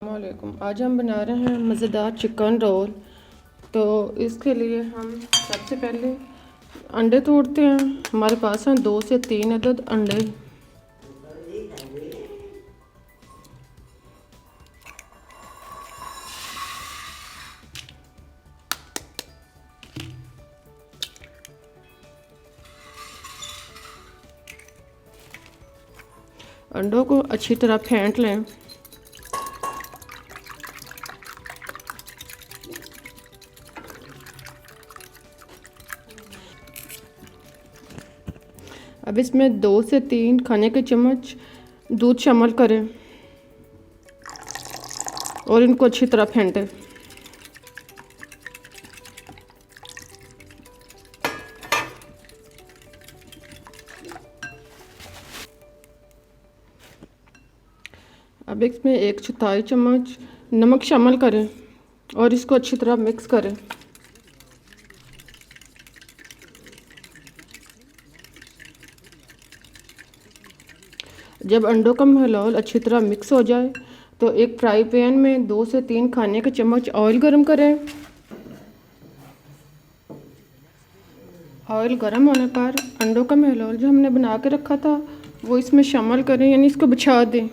वालेकुम। आज हम बना रहे हैं मज़ेदार चिकन रोल। तो इसके लिए हम सबसे पहले अंडे तोड़ते हैं। हमारे पास हैं 2 से 3 अदद अंडे। अंडों को अच्छी तरह फेंट लें। अब इसमें 2 से 3 खाने के चम्मच दूध शामिल करें और इनको अच्छी तरह फेंटें। अब इसमें 1/4 चम्मच नमक शामिल करें और इसको अच्छी तरह मिक्स करें। जब अंडों का मिलावट अच्छी तरह मिक्स हो जाए तो एक फ्राई पैन में 2 से 3 खाने के चम्मच ऑयल गरम करें। ऑयल गरम होने पर अंडों का मिलावट जो हमने बना के रखा था वो इसमें शामिल करें, यानी इसको बिछा दें।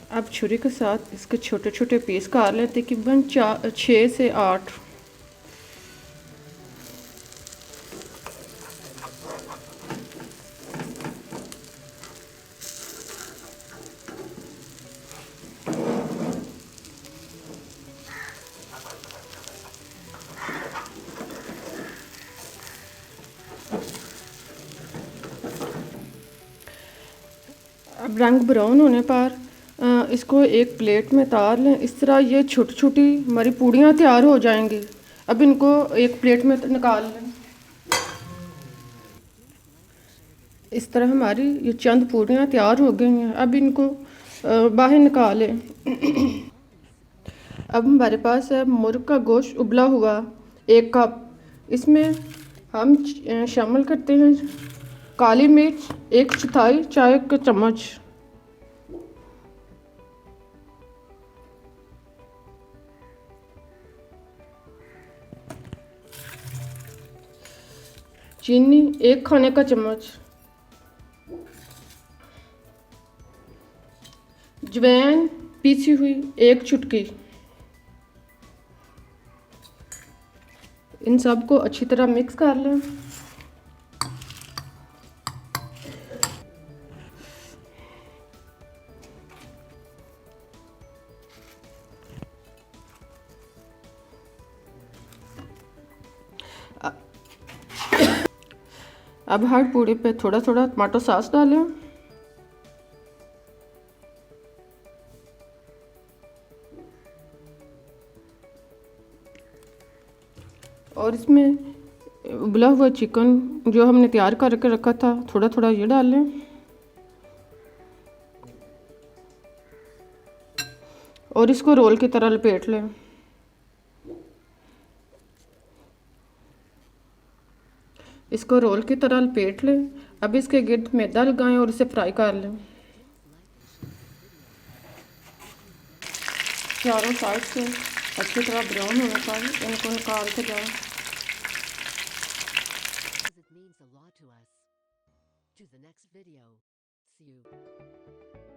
अब छुरी के साथ इसके छोटे छोटे पीस काट लें, तकरीबन 6 से 8। अब रंग ब्राउन होने पर इसको एक प्लेट में उतार लें। इस तरह ये छोटी छोटी हमारी पूड़ियाँ तैयार हो जाएंगी। अब इनको एक प्लेट में निकाल लें। इस तरह हमारी ये चंद पूड़ियाँ तैयार हो गई हैं। अब इनको बाहर निकालें। अब हमारे पास है मुर्ग का गोश्त उबला हुआ 1 कप। इसमें हम शामिल करते हैं काली मिर्च 1/4 चाय का चम्मच, चीनी 1 खाने का चम्मच, जवैन पीसी हुई 1 चुटकी। इन सब को अच्छी तरह मिक्स कर लें। अब हर पूड़ी पे थोड़ा थोड़ा टमाटो सॉस डालें और इसमें उबला हुआ चिकन जो हमने तैयार करके रखा था थोड़ा थोड़ा ये डालें और इसको रोल की तरह लपेट लें। इसको रोल की तरह लपेट लें। अब इसके गिर्द मैदा लगाएं और इसे फ्राई कर लें। चारों साइड से अच्छी तरह ब्राउन होने पर इनको निकाल के जाएं। It means a lot to us. To the next video. See you.